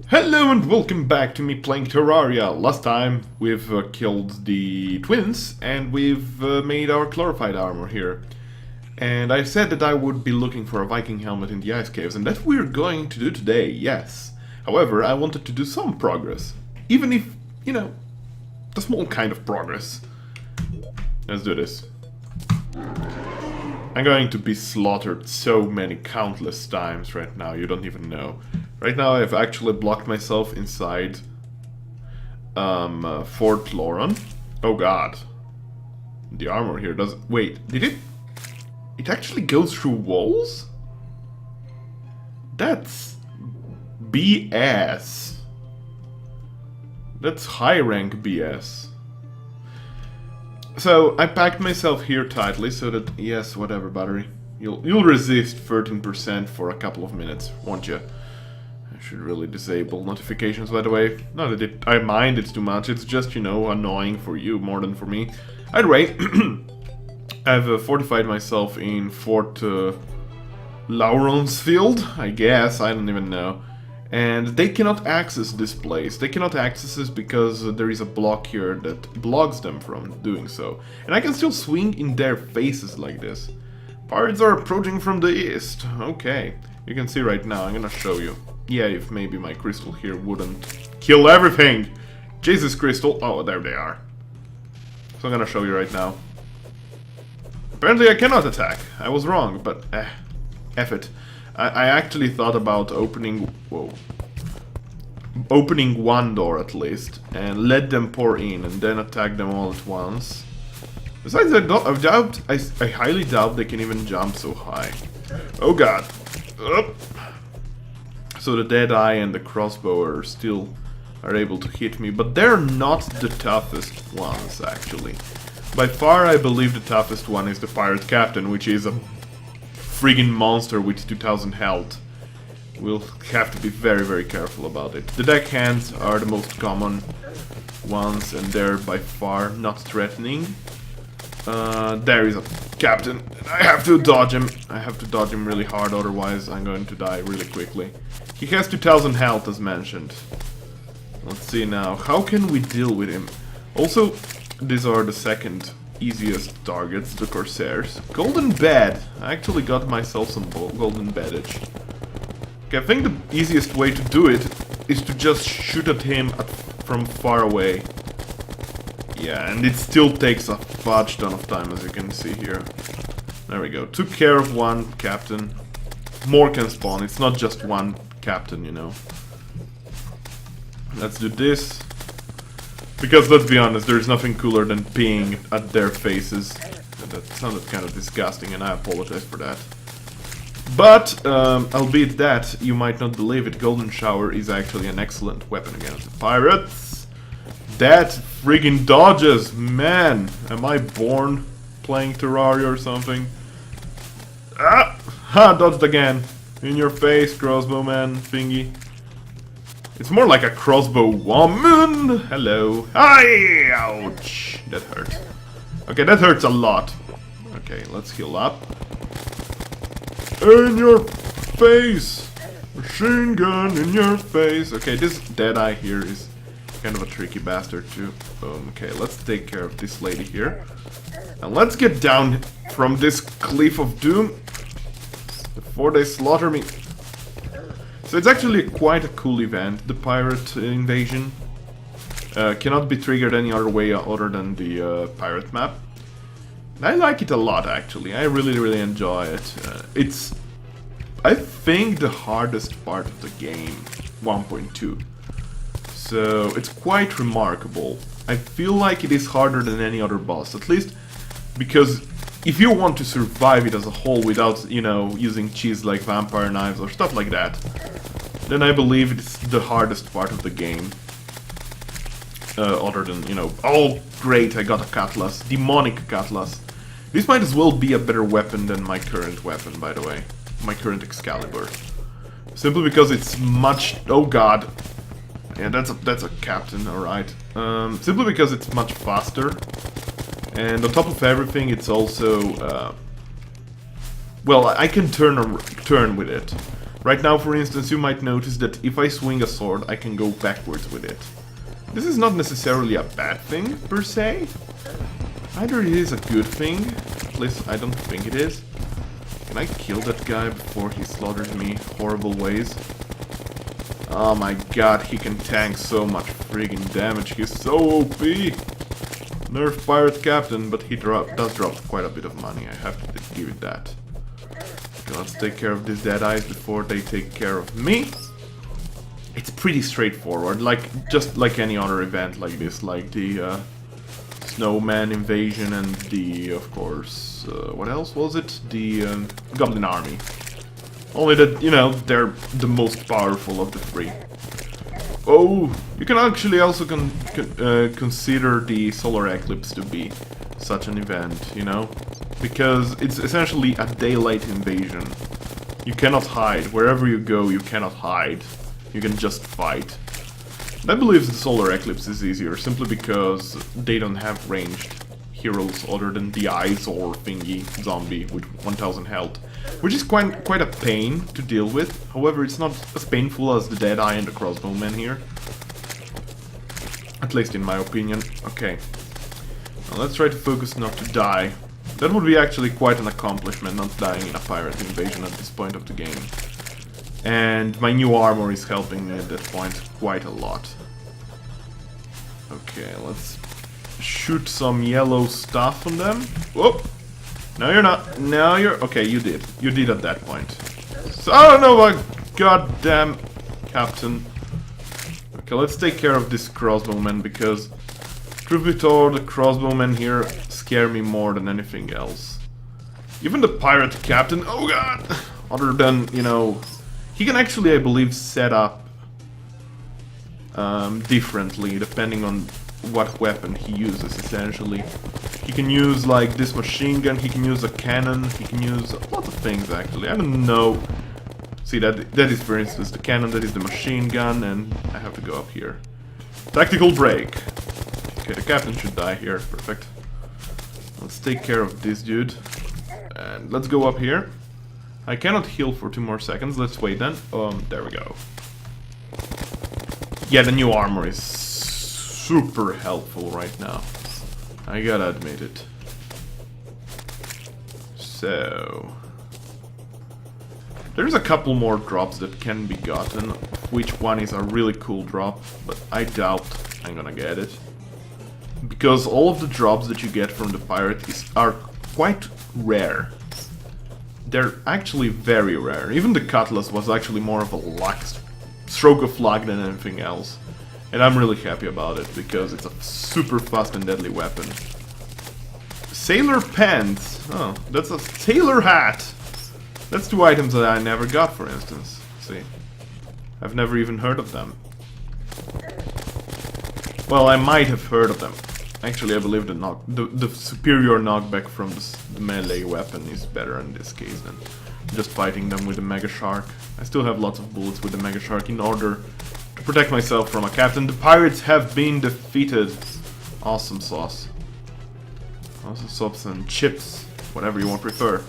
Hello and welcome back to me playing Terraria. Last time we've killed the twins and we've made our glorified armor here. And I said that I would be looking for a Viking helmet in the ice caves, and that we're going to do today, yes. However, I wanted to do some progress. Even if, you know, a small kind of progress. Let's do this. I'm going to be slaughtered so many countless times right now, you don't even know. Right now I've actually blocked myself inside Fort Lauron. Oh god. The armor here does... Wait, did it... It actually goes through walls? That's... BS. That's high rank BS. So, I packed myself here tightly so that... Yes, whatever, battery. You'll resist 13% for a couple of minutes, won't you? I should really disable notifications, by the way. Not that I mind it too much, it's just, you know, annoying for you more than for me. Either way, I've fortified myself in Fort Lauron's field, I guess, I don't even know. And they cannot access this place. They cannot access this because there is a block here that blocks them from doing so. And I can still swing in their faces like this. Pirates are approaching from the east. Okay, you can see right now, I'm gonna show you. Yeah, if maybe my crystal here wouldn't kill everything! Jesus crystal! Oh, there they are. So I'm gonna show you right now. Apparently I cannot attack. I was wrong, but F it. I actually thought about opening... Whoa. Opening one door at least, and let them pour in, and then attack them all at once. Besides, I highly doubt they can even jump so high. Oh god. Up. So the Deadeye and the Crossbow still are able to hit me, but they're not the toughest ones, actually. By far, I believe the toughest one is the Pirate Captain, which is a friggin' monster with 2000 health. We'll have to be very, very careful about it. The deckhands are the most common ones, and they're by far not threatening. There is a captain. I have to dodge him. I have to dodge him really hard, otherwise I'm going to die really quickly. He has 2000 health as mentioned. Let's see now. How can we deal with him? Also, these are the second easiest targets, the Corsairs. Golden bed. I actually got myself some golden beddage. Okay, I think the easiest way to do it is to just shoot at him from far away. Yeah, and it still takes a fudge ton of time, as you can see here. There we go. Took care of one captain. More can spawn. It's not just one captain, you know. Let's do this. Because, let's be honest, there's nothing cooler than peeing at their faces. That sounded kind of disgusting, and I apologize for that. But, albeit that, you might not believe it, Golden Shower is actually an excellent weapon against the pirates. That friggin' dodges! Man, am I born playing Terraria or something? Ah! Ha! Dodged again! In your face, crossbow man thingy. It's more like a crossbow woman! Hello. Hi! Ouch! That hurt. Okay, that hurts a lot. Okay, let's heal up. In your face! Machine gun in your face! Okay, this Deadeye here is kind of a tricky bastard too. Okay, let's take care of this lady here. And let's get down from this cliff of doom before they slaughter me. So it's actually quite a cool event, the pirate invasion. Cannot be triggered any other way other than the pirate map. I like it a lot, actually. I really enjoy it. It's, I think, the hardest part of the game, 1.2. So it's quite remarkable. I feel like it is harder than any other boss, at least because if you want to survive it as a whole without, you know, using cheese like vampire knives or stuff like that, then I believe it's the hardest part of the game. Other than, you know, oh great, I got a cutlass, demonic cutlass. This might as well be a better weapon than my current weapon, by the way. My current Excalibur. Simply because it's much... oh god. Yeah, that's a captain, alright. Simply because it's much faster. And on top of everything, it's also... well, I can turn with it. Right now, for instance, you might notice that if I swing a sword, I can go backwards with it. This is not necessarily a bad thing, per se. Either it is a good thing, at least I don't think it is. Can I kill that guy before he slaughters me horrible ways? Oh my god, he can tank so much friggin' damage, he's so OP! Nerf pirate captain, but he does drop quite a bit of money, I have to give it that. Okay, let's take care of these dead eyes before they take care of me. It's pretty straightforward, just like any other event like this, like the Snowman invasion and the, of course, what else was it? The Goblin Army. Only that, you know, they're the most powerful of the three. Oh, you can actually also consider the solar eclipse to be such an event, you know? Because it's essentially a daylight invasion. You cannot hide. Wherever you go, you cannot hide. You can just fight. And I believe the solar eclipse is easier, simply because they don't have ranged heroes other than the eyesore thingy zombie with 1000 health. Which is quite a pain to deal with. However, it's not as painful as the Deadeye and the Crossbowman here. At least in my opinion. Okay. Now let's try to focus not to die. That would be actually quite an accomplishment, not dying in a pirate invasion at this point of the game. And my new armor is helping me at that point quite a lot. Okay, let's shoot some yellow stuff on them. Whoop! No, you're not. No, you're... Okay, you did. You did at that point. So, oh, no, my goddamn captain. Okay, let's take care of this crossbowman, because truth be told, the crossbowmen here scare me more than anything else. Even the pirate captain, oh god! Other than, you know... He can actually, I believe, set up differently, depending on what weapon he uses, essentially. He can use, like, this machine gun, he can use a cannon, he can use lots of things, actually. I don't know. See, that is, for instance, the cannon, that is the machine gun, and I have to go up here. Tactical break. Okay, the captain should die here. Perfect. Let's take care of this dude. And let's go up here. I cannot heal for 2 more seconds. Let's wait then. There we go. Yeah, the new armor is super helpful right now. I gotta admit it. So... There's a couple more drops that can be gotten, which one is a really cool drop, but I doubt I'm gonna get it. Because all of the drops that you get from the pirate are quite rare. They're actually very rare. Even the cutlass was actually more of a stroke of luck than anything else. And I'm really happy about it, because it's a super fast and deadly weapon. Sailor pants! Oh, that's a sailor hat! That's 2 items that I never got, for instance. See? I've never even heard of them. Well, I might have heard of them. Actually, I believe the superior knockback from the melee weapon is better in this case than just fighting them with the Mega Shark. I still have lots of bullets with the Mega Shark in order to protect myself from a captain. The pirates have been defeated. Awesome sauce. Awesome sauce and chips, whatever you want to prefer.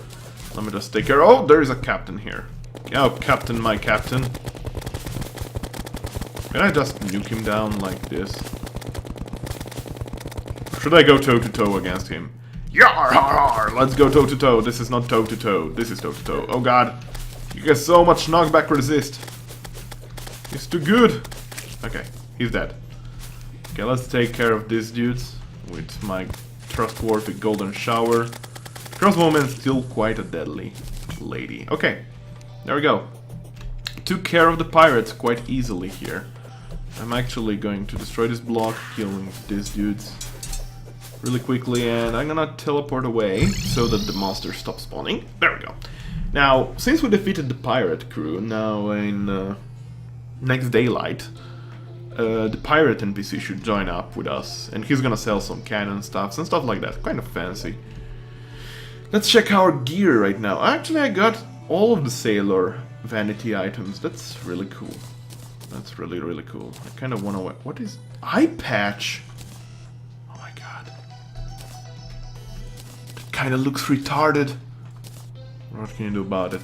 Let me just take care. Oh, there is a captain here. Oh, captain, my captain. Can I just nuke him down like this? Should I go toe-to-toe against him? Yar, har, har. Let's go toe-to-toe. This is not toe-to-toe. This is toe-to-toe. Oh god. You get so much knockback resist. He's too good. Okay, he's dead. Okay, let's take care of these dudes with my trustworthy golden shower. Crossbowman's still quite a deadly lady. Okay, there we go. Took care of the pirates quite easily here. I'm actually going to destroy this block, killing these dudes really quickly, and I'm gonna teleport away so that the monsters stop spawning. There we go. Now, since we defeated the pirate crew, now in next daylight, the pirate NPC should join up with us, and he's gonna sell some cannon stuff and stuff like that. Kind of fancy. Let's check our gear right now. Actually, I got all of the sailor vanity items. That's really cool. That's really, really cool. I kind of want to... What is... Eye patch? Oh my god. That kind of looks retarded. What can you do about it?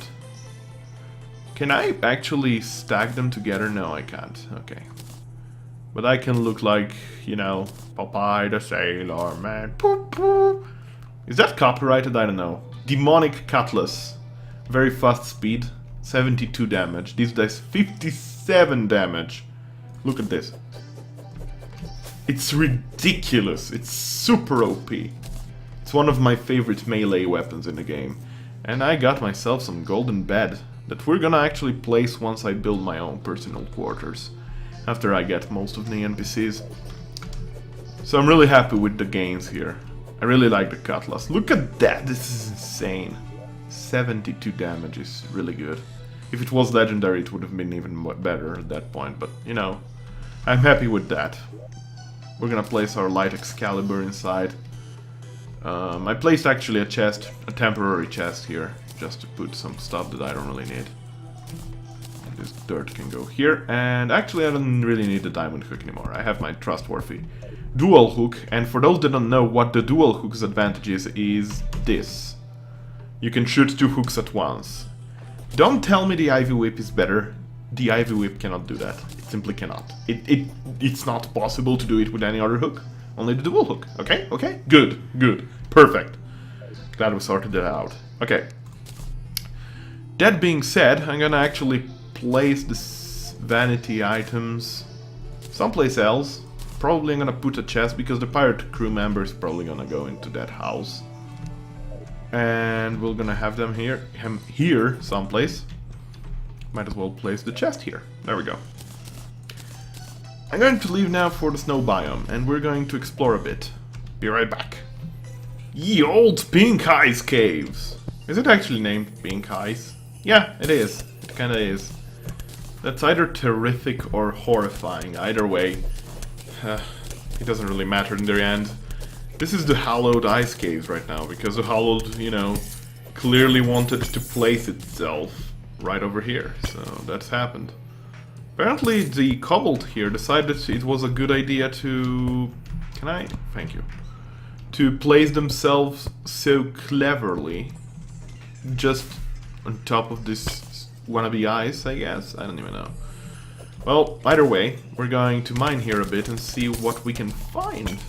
Can I actually stack them together? No, I can't. Okay. But I can look like, you know, Popeye the Sailor Man. Is that copyrighted? I don't know. Demonic Cutlass. Very fast speed. 72 damage. This does 57 damage. Look at this. It's ridiculous. It's super OP. It's one of my favorite melee weapons in the game. And I got myself some golden bed that we're gonna actually place once I build my own personal quarters. After I get most of the NPCs. So I'm really happy with the gains here. I really like the Cutlass. Look at that, this is insane. 72 damage is really good. If it was legendary it would have been even better at that point, but you know, I'm happy with that. We're gonna place our light Excalibur inside. I placed actually a chest, a temporary chest here, just to put some stuff that I don't really need. This dirt can go here, and actually I don't really need the diamond hook anymore. I have my trustworthy dual hook, and for those that don't know what the dual hook's advantage is this. You can shoot two hooks at once. Don't tell me the Ivy Whip is better. The Ivy Whip cannot do that. It simply cannot. It's not possible to do it with any other hook. Only the dual hook. Okay? Okay? Good. Good. Perfect. Glad we sorted that out. Okay. That being said, I'm gonna actually place the vanity items someplace else. Probably I'm gonna put a chest because the pirate crew member is probably gonna go into that house. And we're gonna have them here someplace. Might as well place the chest here. There we go. I'm going to leave now for the snow biome, and we're going to explore a bit. Be right back. Ye old Pink Eyes Caves! Is it actually named Pink Eyes? Yeah, it is. It kinda is. That's either terrific or horrifying. Either way, it doesn't really matter in the end. This is the Hallowed Ice Caves right now, because the Hallowed, you know, clearly wanted to place itself right over here, so that's happened. Apparently the Cobbled here decided it was a good idea to... Can I? Thank you. To place themselves so cleverly just on top of this wannabe ice, I guess? I don't even know. Well, either way, we're going to mine here a bit and see what we can find.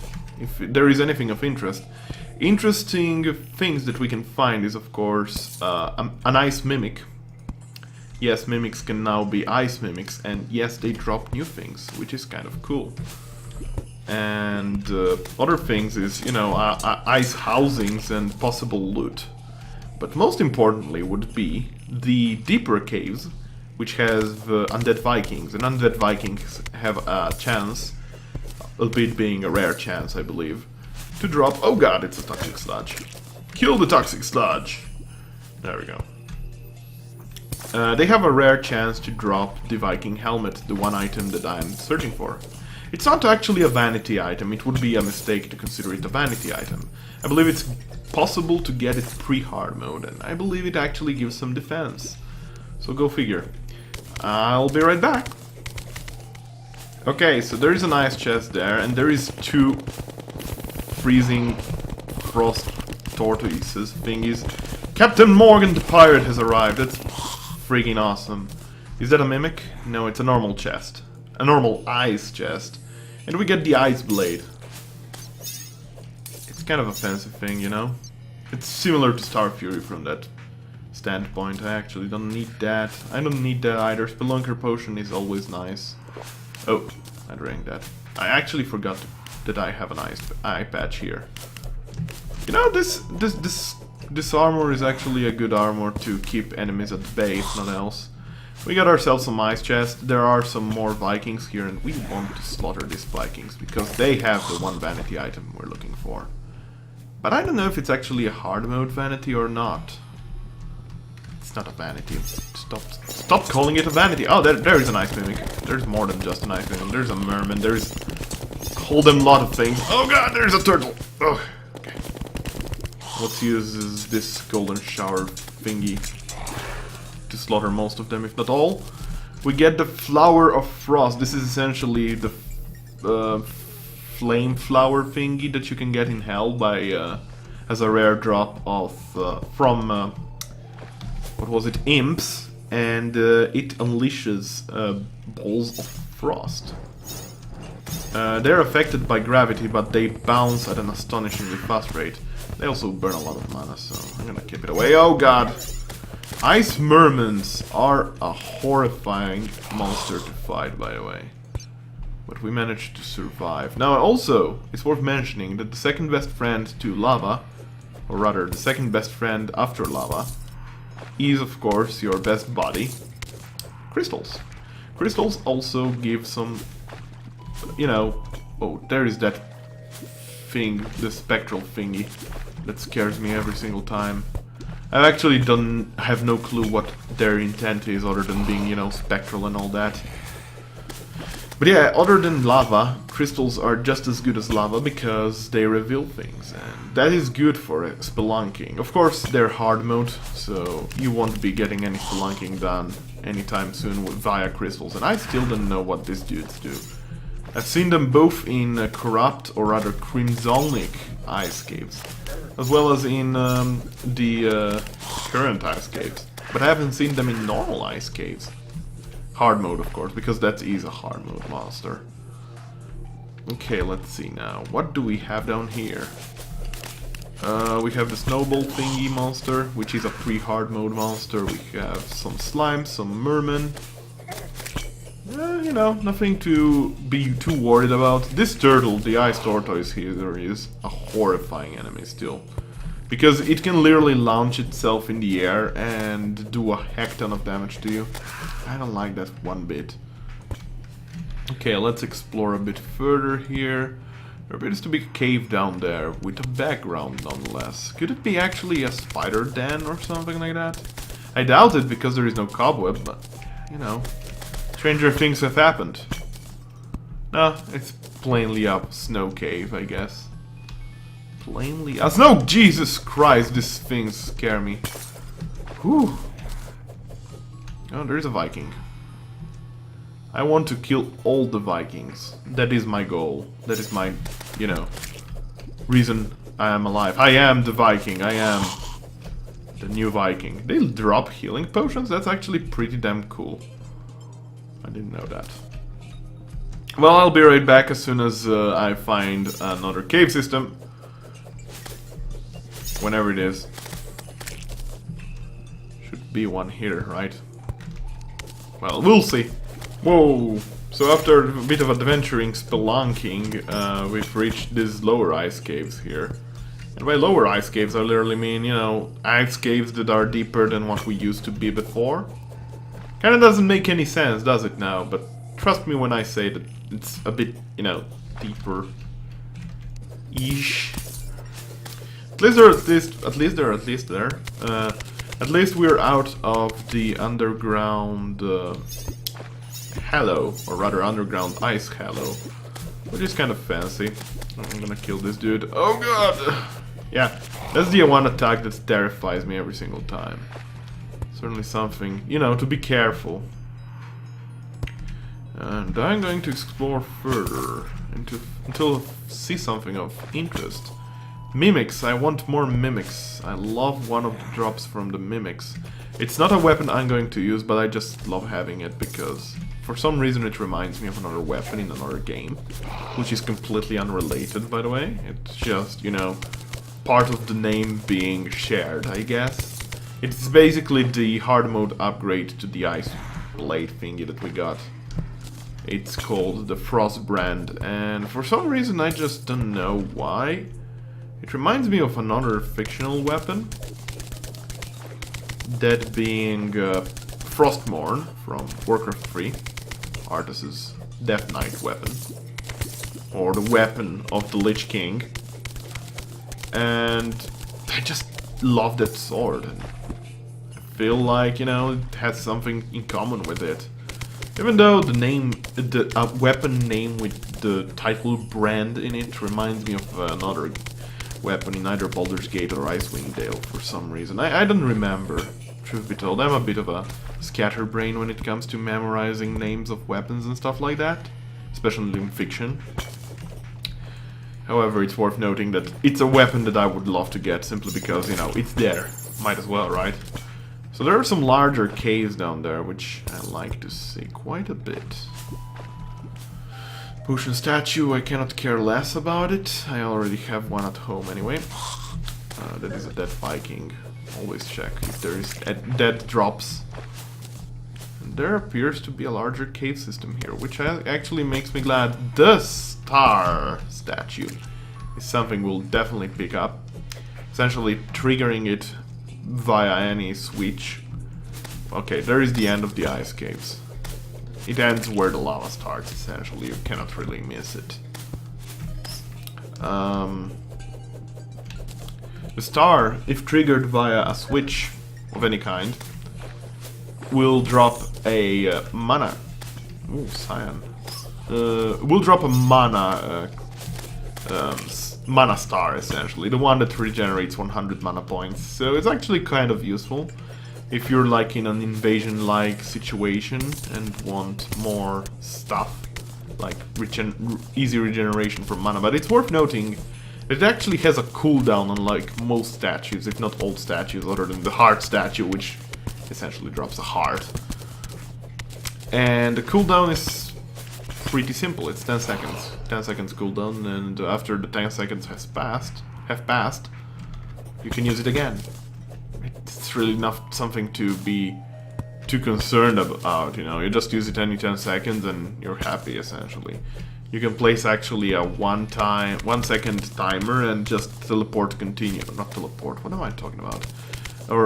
If there is anything of interest. Interesting things that we can find is, of course, an ice mimic. Yes, mimics can now be ice mimics, and yes, they drop new things, which is kind of cool. And other things is, you know, ice housings and possible loot. But most importantly would be the deeper caves, which has undead Vikings, and undead Vikings have a chance, albeit being a rare chance, I believe, to drop... Oh god, it's a toxic sludge. Kill the toxic sludge! There we go. They have a rare chance to drop the Viking helmet, the one item that I'm searching for. It's not actually a vanity item, it would be a mistake to consider it a vanity item. I believe it's possible to get it pre-hard mode, and I believe it actually gives some defense. So go figure. I'll be right back. Okay, so there is an ice chest there, and there is two freezing frost tortoises thingies. Captain Morgan the pirate has arrived. That's freaking awesome. Is that a mimic? No, it's a normal chest. A normal ice chest. And we get the ice blade. It's kind of a fancy thing, you know? It's similar to Star Fury from that standpoint. I actually don't need that. I don't need that either. Spelunker potion is always nice. Oh, I drank that. I actually forgot that I have an eye patch here. You know, this armor is actually a good armor to keep enemies at bay, if not else. We got ourselves some ice chests. There are some more Vikings here, and we want to slaughter these Vikings because they have the one vanity item we're looking for. But I don't know if it's actually a hard mode vanity or not. It's not a vanity. Stop calling it a vanity. Oh, there is an ice mimic. There's more than just an ice mimic. There's a merman. There's a whole damn lot of things. Oh god, there's a turtle. Oh, okay. Let's use this golden shower thingy to slaughter most of them, if not all. We get the Flower of Frost. This is essentially the flame flower thingy that you can get in Hell by as a rare drop of from what was it, imps. and it unleashes balls of frost. They're affected by gravity, but they bounce at an astonishingly fast rate. They also burn a lot of mana, so I'm gonna keep it away. Oh god! Ice mermans are a horrifying monster to fight, by the way. But we managed to survive. Now, also, it's worth mentioning that the second best friend to lava, or rather, the second best friend after lava, is, of course, your best buddy, crystals. Crystals also give some, you know... Oh, there is that thing, the spectral thingy, that scares me every single time. I actually have no clue what their intent is, other than being, you know, spectral and all that. But yeah, other than lava, crystals are just as good as lava because they reveal things, and that is good for spelunking. Of course, they're hard mode, so you won't be getting any spelunking done anytime soon via crystals, and I still don't know what these dudes do. I've seen them both in corrupt, or rather crimsonic ice caves, as well as in the current ice caves, but I haven't seen them in normal ice caves. Hard mode, of course, because that is a hard mode monster. Okay, let's see now. What do we have down here? We have the snowball thingy monster, which is a pre-hard mode monster. We have some slime, some merman. You know, nothing to be too worried about. This turtle, the ice tortoise here, is a horrifying enemy still. Because it can literally launch itself in the air and do a heck ton of damage to you. I don't like that one bit. Okay, let's explore a bit further here. There appears to be a cave down there, with a background nonetheless. Could it be actually a spider den or something like that? I doubt it because there is no cobweb, but, you know, stranger things have happened. No, it's plainly a snow cave, I guess. Plainly a snow! Jesus Christ, these things scare me. Whew. Oh, there is a Viking. I want to kill all the Vikings. That is my goal. That is my, you know, reason I am alive. I am the Viking. I am the new Viking. They drop healing potions? That's actually pretty damn cool. I didn't know that. Well, I'll be right back as soon as I find another cave system. Whenever it is. Should be one here, right? Well, we'll see. Whoa! So after a bit of adventuring, spelunking, we've reached these lower ice caves here. And by lower ice caves, I literally mean, you know, ice caves that are deeper than what we used to be before. Kinda doesn't make any sense, does it now? But trust me when I say that it's a bit, you know, deeper-ish. At least we're out of the underground hallow, or rather underground ice hallow, which is kind of fancy. I'm gonna kill this dude. Oh god! Yeah, that's the one attack that terrifies me every single time. Certainly something, you know, to be careful. And I'm going to explore further until I see something of interest. Mimics, I want more mimics. I love one of the drops from the mimics. It's not a weapon I'm going to use, but I just love having it because for some reason it reminds me of another weapon in another game, which is completely unrelated, by the way. It's just, you know, part of the name being shared, I guess. It's basically the hard mode upgrade to the ice blade thingy that we got. It's called the Frost Brand, and for some reason I just don't know why. It reminds me of another fictional weapon, that being Frostmourne from Warcraft 3, Arthas's Death Knight weapon, or the weapon of the Lich King, and I just love that sword, and I feel like, you know, it has something in common with it. Even though the name, the weapon name with the title brand in it reminds me of another weapon in either Baldur's Gate or Icewind Dale for some reason. I don't remember, truth be told. I'm a bit of a scatterbrain when it comes to memorizing names of weapons and stuff like that, especially in fiction. However, it's worth noting that it's a weapon that I would love to get simply because, you know, it's there. Might as well, right? So there are some larger caves down there, which I like to see quite a bit. Potion statue, I cannot care less about it. I already have one at home anyway. That is a dead Viking. Always check if there is dead drops. And there appears to be a larger cave system here, which actually makes me glad. The star statue is something we'll definitely pick up. Essentially triggering it via any switch. Okay, there is the end of the ice caves. It ends where the lava starts, essentially. You cannot really miss it. The star, if triggered via a switch of any kind, will drop a mana. Ooh, cyan. Will drop a mana mana star, essentially. The one that regenerates 100 mana points. So it's actually kind of useful if you're like in an invasion-like situation and want more stuff, like easy regeneration from mana. But it's worth noting it actually has a cooldown, unlike most statues, if not all statues, other than the heart statue, which essentially drops a heart. And the cooldown is pretty simple. It's 10 seconds. 10 seconds cooldown, and after the 10 seconds have passed, you can use it again. It's really not something to be too concerned about, you know. You just use it any 10 seconds and you're happy, essentially. You can place actually a 1 second timer and just teleport continue. Not teleport, what am I talking about?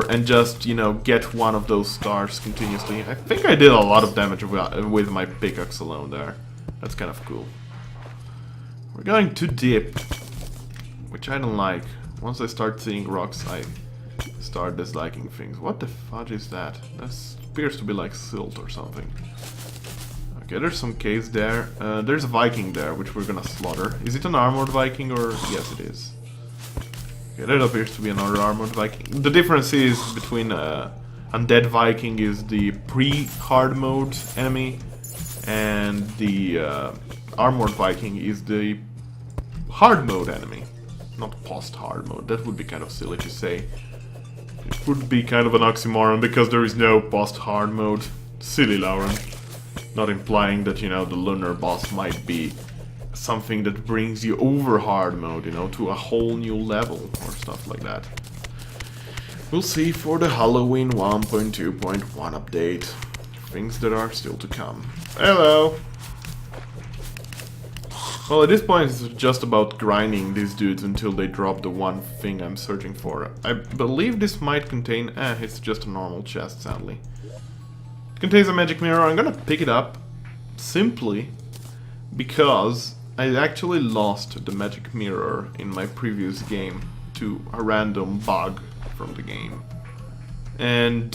And just, you know, get one of those stars continuously. I think I did a lot of damage with my pickaxe alone there. That's kind of cool. We're going too deep, which I don't like. Once I start seeing rocks, I start disliking things. What the fudge is that? That appears to be like silt or something. Okay, there's some caves there. There's a Viking there, which we're gonna slaughter. Is it an armored Viking or... Yes, it is. Okay, that appears to be another armored Viking. The difference is between Undead Viking is the pre-hard mode enemy, and the armored Viking is the hard mode enemy. Not post-hard mode. That would be kind of silly to say. It would be kind of an oxymoron because there is no post-hard mode. Silly, Lauron. Not implying that, you know, the lunar boss might be something that brings you over hard mode, you know, to a whole new level or stuff like that. We'll see for the Halloween 1.2.1 update. Things that are still to come. Hello! Well, at this point it's just about grinding these dudes until they drop the one thing I'm searching for. I believe this might contain... it's just a normal chest, sadly. It contains a magic mirror. I'm gonna pick it up simply because I actually lost the magic mirror in my previous game to a random bug from the game. And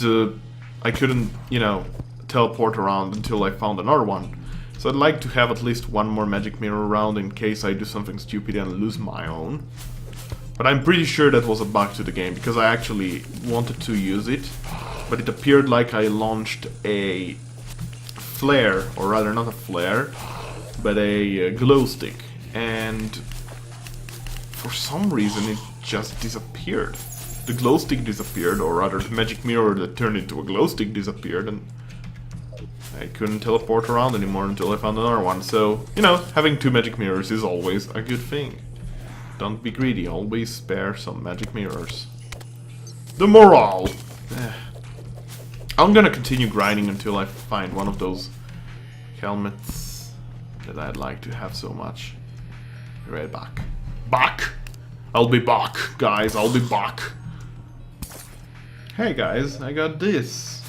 I couldn't, you know, teleport around until I found another one. So I'd like to have at least one more magic mirror around in case I do something stupid and lose my own. But I'm pretty sure that was a bug to the game because I actually wanted to use it, but it appeared like I launched a flare, or rather not a flare, but a glow stick, and for some reason it just disappeared. The glow stick disappeared, or rather the magic mirror that turned into a glow stick disappeared, and I couldn't teleport around anymore until I found another one. So, you know, having two magic mirrors is always a good thing. Don't be greedy, always spare some magic mirrors. The morale! I'm gonna continue grinding until I find one of those helmets that I'd like to have so much. Be right back. Back! I'll be back, guys, I'll be back. Hey guys, I got this.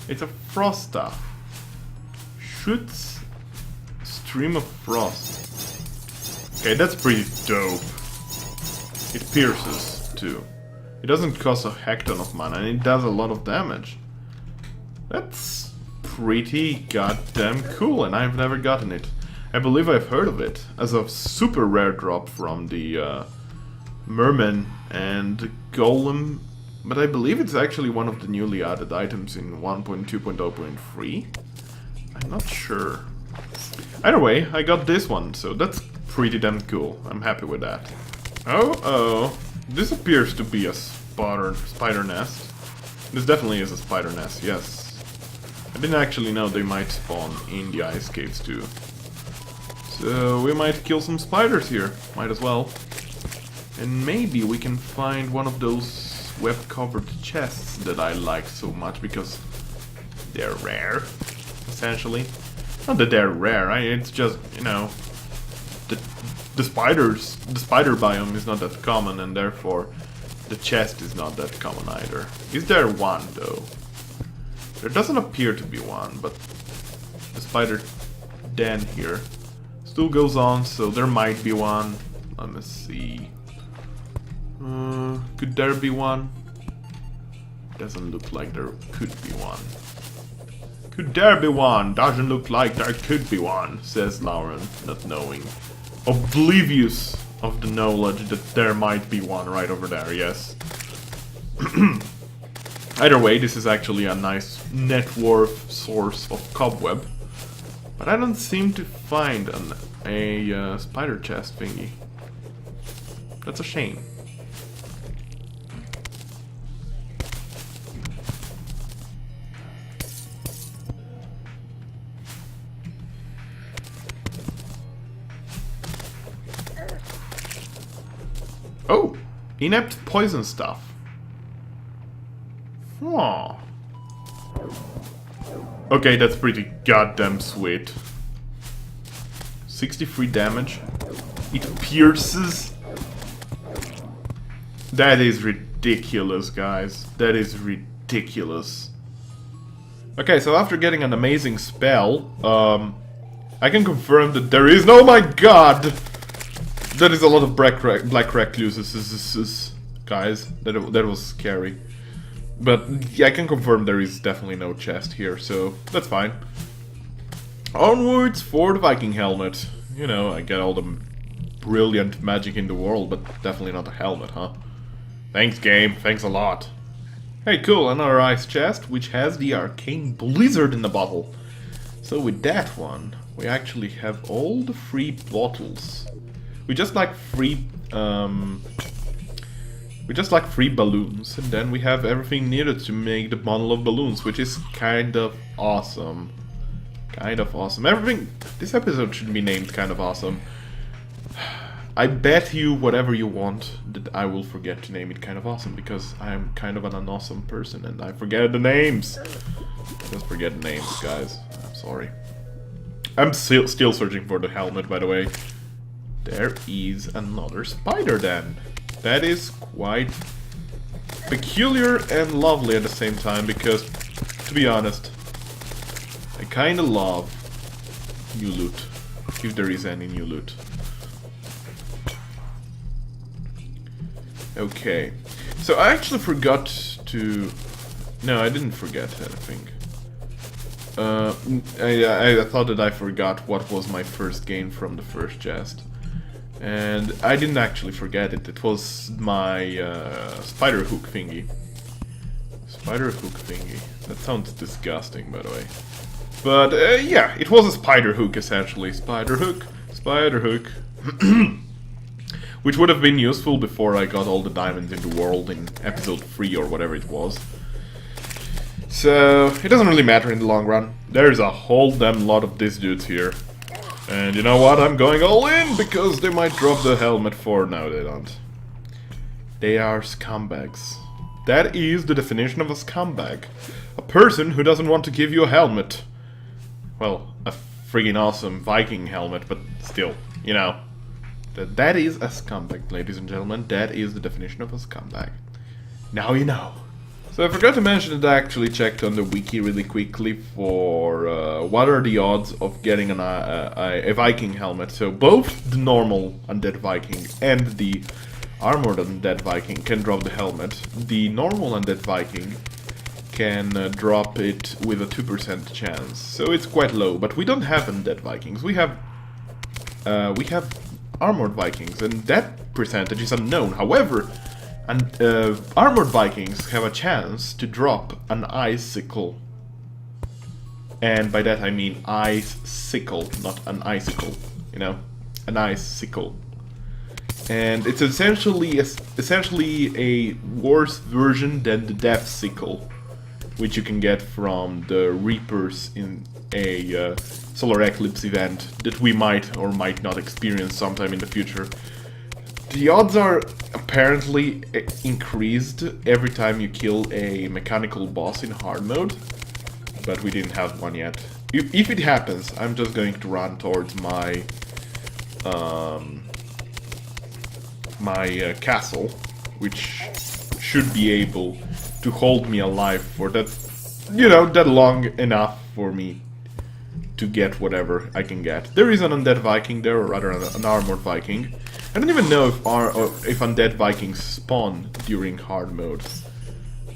It's a frost staff. Shoots stream of frost. Okay, that's pretty dope. It pierces too. It doesn't cost a heck ton of mana and it does a lot of damage. That's pretty goddamn cool, and I've never gotten it. I believe I've heard of it as a super rare drop from the Merman and Golem, but I believe it's actually one of the newly added items in 1.2.0.3. I'm not sure. Either way, I got this one, so that's pretty damn cool. I'm happy with that. Oh, this appears to be a spider nest. This definitely is a spider nest, yes. I didn't actually know they might spawn in the ice caves too. So we might kill some spiders here, might as well. And maybe we can find one of those web-covered chests that I like so much because they're rare, essentially. Not that they're rare, it's just, you know, the spider biome is not that common, and therefore the chest is not that common either. Is there one though? There doesn't appear to be one, but the spider den here still goes on, so there might be one. Let me see. Could there be one? Doesn't look like there could be one. Could there be one? Doesn't look like there could be one, says Lauron, not knowing. Oblivious of the knowledge that there might be one right over there, yes. Either way, this is actually a nice net worth source of cobweb. But I don't seem to find a spider chest thingy. That's a shame. Oh! Inept poison stuff. Huh. Okay, that's pretty goddamn sweet. 63 damage. It pierces. That is ridiculous, guys. That is ridiculous. Okay, so after getting an amazing spell, I can confirm that there is... Oh my god! That is a lot of black recluses, guys. That was scary. But yeah, I can confirm there is definitely no chest here, so that's fine. Onwards for the Viking helmet. You know, I get all the brilliant magic in the world, but definitely not the helmet, huh? Thanks, game. Thanks a lot. Hey, cool. Another ice chest, which has the arcane blizzard in the bottle. So with that one, we actually have all the free bottles. We just like free balloons, and then we have everything needed to make the bundle of balloons, which is kind of awesome. Kind of awesome. Everything... This episode should be named Kind of Awesome. I bet you whatever you want that I will forget to name it Kind of Awesome, because I am kind of an unawesome person and I forget the names. Just forget the names, guys. I'm sorry. I'm still searching for the helmet, by the way. There is another spider den. That is quite peculiar and lovely at the same time, because, to be honest, I kinda love new loot, if there is any new loot. Okay, so I actually forgot to... No, I didn't forget anything. I thought that I forgot what was my first gain from the first chest. And I didn't actually forget it. It was my spider hook thingy. Spider hook thingy. That sounds disgusting, by the way. But yeah, it was a spider hook essentially. Spider hook, spider hook. Which would have been useful before I got all the diamonds in the world in episode 3 or whatever it was. So it doesn't really matter in the long run. There's a whole damn lot of these dudes here. And you know what? I'm going all in, because they might drop the helmet for... No, they don't. They are scumbags. That is the definition of a scumbag. A person who doesn't want to give you a helmet. Well, a friggin' awesome Viking helmet, but still, you know. That is a scumbag, ladies and gentlemen. That is the definition of a scumbag. Now you know. So I forgot to mention that I actually checked on the wiki really quickly for what are the odds of getting a Viking helmet. So both the normal Undead Viking and the armored Undead Viking can drop the helmet. The normal Undead Viking can drop it with a 2% chance, so it's quite low. But we don't have Undead Vikings. We have armored Vikings, and that percentage is unknown. However, armored Vikings have a chance to drop an icicle. And by that I mean ice sickle, not an icicle, you know, an ice sickle. And it's essentially a worse version than the death sickle. which you can get from the Reapers in a solar eclipse event that we might or might not experience sometime in the future. The odds are apparently increased every time you kill a mechanical boss in hard mode, but we didn't have one yet. If it happens, I'm just going to run towards my castle, which should be able to hold me alive for that, you know, that long enough for me to get whatever I can get. There is an undead Viking there, or rather an armored Viking. I don't even know if undead Vikings spawn during hard mode.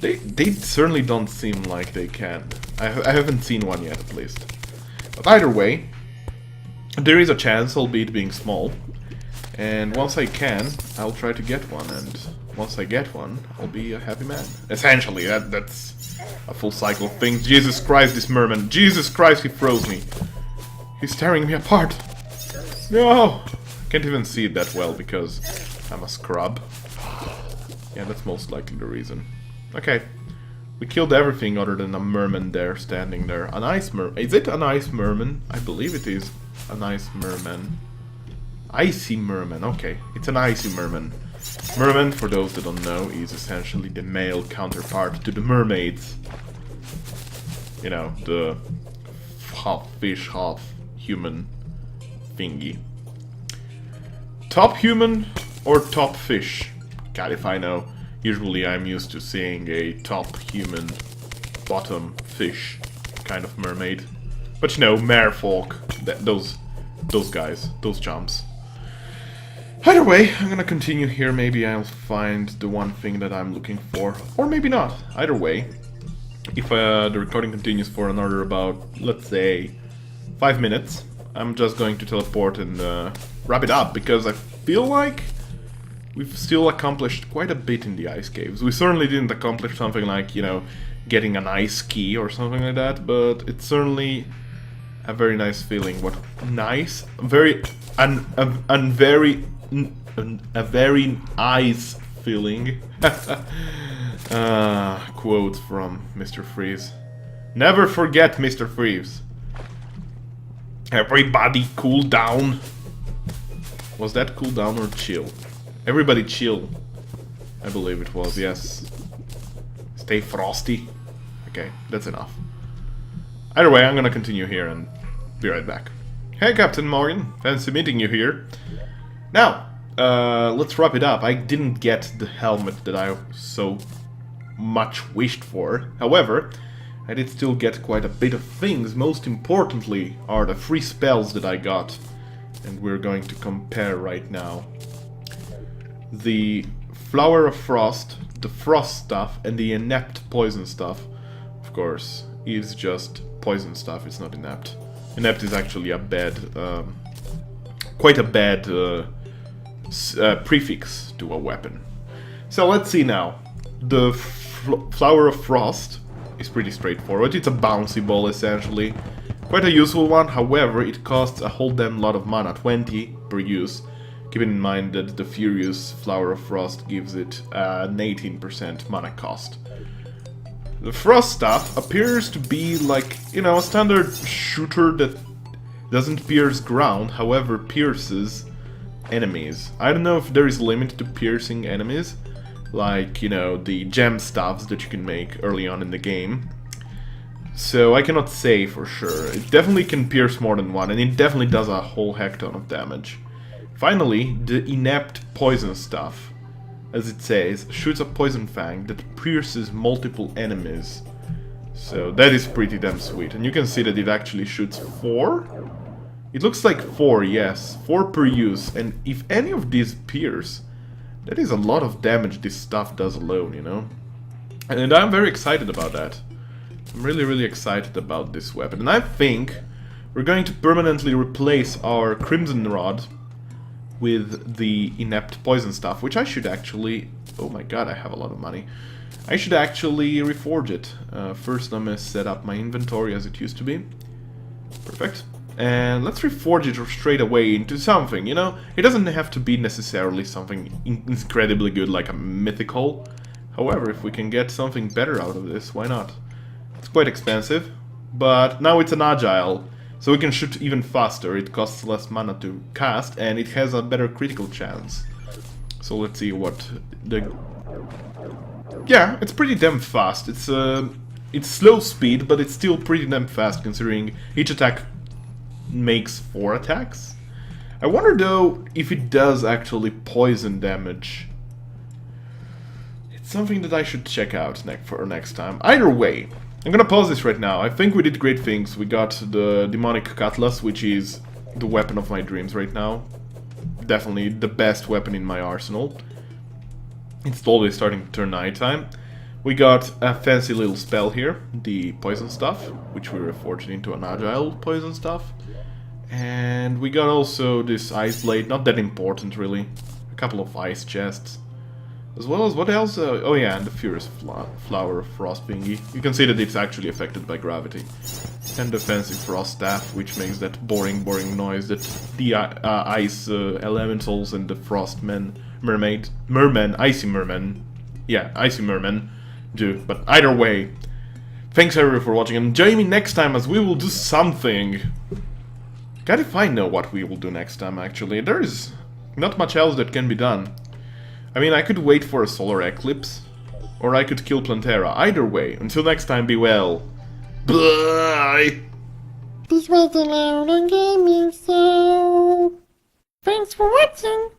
They certainly don't seem like they can. I haven't seen one yet, at least. But either way, there is a chance, albeit being small. And once I can, I'll try to get one. And once I get one, I'll be a happy man. Essentially, that's a full cycle of things. Jesus Christ, this merman. Jesus Christ, he froze me. He's tearing me apart. No! Can't even see it that well because I'm a scrub. Yeah, that's most likely the reason. Okay. We killed everything other than a merman there, standing there. An ice merman. Is it an ice merman? I believe it is an ice merman. Icy merman, okay. It's an icy merman. Merman, for those that don't know, is essentially the male counterpart to the mermaids. You know, the half fish, half human thingy. Top human or top fish? God, if I know. Usually I'm used to seeing a top human, bottom fish kind of mermaid. But you know, merfolk, those guys, those chumps. Either way, I'm gonna continue here. Maybe I'll find the one thing that I'm looking for. Or maybe not. Either way, if the recording continues for another about, let's say, 5 minutes, I'm just going to teleport and wrap it up, because I feel like we've still accomplished quite a bit in the ice caves. We certainly didn't accomplish something like, you know, getting an ice key or something like that, but it's certainly a very nice feeling. What nice? Very a very nice feeling. Quote from Mr. Freeze. Never forget Mr. Freeze. Everybody cool down. Was that cool down or chill? Everybody chill. I believe it was, yes. Stay frosty. Okay, that's enough. Either way, I'm gonna continue here and be right back. Hey, Captain Morgan. Fancy meeting you here. Now, let's wrap it up. I didn't get the helmet that I so much wished for. However, I did still get quite a bit of things. Most importantly are the free spells that I got. And we're going to compare right now. The Flower of Frost, the Frost stuff, and the Inept Poison stuff, of course, is just poison stuff. It's not Inept. Inept is actually a bad, quite a bad prefix to a weapon. So let's see now. The Flower of Frost is pretty straightforward. It's a bouncy ball, essentially. Quite a useful one, however, it costs a whole damn lot of mana, 20 per use. Keeping in mind that the Furious Flower of Frost gives it an 18% mana cost. The Frost stuff appears to be like, you know, a standard shooter that doesn't pierce ground, however pierces enemies. I don't know if there is a limit to piercing enemies, like, you know, the gem stuffs that you can make early on in the game. So I cannot say for sure. It definitely can pierce more than one, and it definitely does a whole heck ton of damage. Finally, the Inept Poison stuff, as it says, shoots a poison fang that pierces multiple enemies. So that is pretty damn sweet. And you can see that it actually shoots 4? It looks like 4, yes. 4 per use. And if any of these pierce, that is a lot of damage this stuff does alone, you know? And I'm very excited about that. I'm really, really excited about this weapon. And I think we're going to permanently replace our Crimson Rod with the Inept Poison stuff, which I should actually... Oh my god, I have a lot of money. I should actually reforge it. First, I'm gonna set up my inventory as it used to be. Perfect. And let's reforge it straight away into something, you know? It doesn't have to be necessarily something incredibly good like a mythical. However, if we can get something better out of this, why not? It's quite expensive, but now it's an agile, so we can shoot even faster. It costs less mana to cast, and it has a better critical chance. So let's see what the... Yeah, it's pretty damn fast. It's slow speed, but it's still pretty damn fast considering each attack makes 4 attacks. I wonder though if it does actually poison damage. It's something that I should check out for next time. Either way, I'm gonna pause this right now. I think we did great things. We got the Demonic Cutlass, which is the weapon of my dreams right now. Definitely the best weapon in my arsenal. It's slowly starting to turn nighttime. We got a fancy little spell here, the Poison Stuff, which we reforged into an Agile Poison Stuff. And we got also this Ice Blade, not that important really. A couple of Ice Chests. As well as what else? Oh yeah, and the Furious Flower of Frost thingy. You can see that it's actually affected by gravity. And the fancy Frost Staff, which makes that boring noise that the Ice Elementals and the Frost Icy Merman, yeah, Icy Merman do. But either way, thanks everyone for watching, and join me next time as we will do something. God, if I know what we will do next time, actually. There is not much else that can be done. I mean, I could wait for a solar eclipse, or I could kill Plantera. Either way, until next time, be well. Bye! This was the Lauron Gaming Show. Thanks for watching.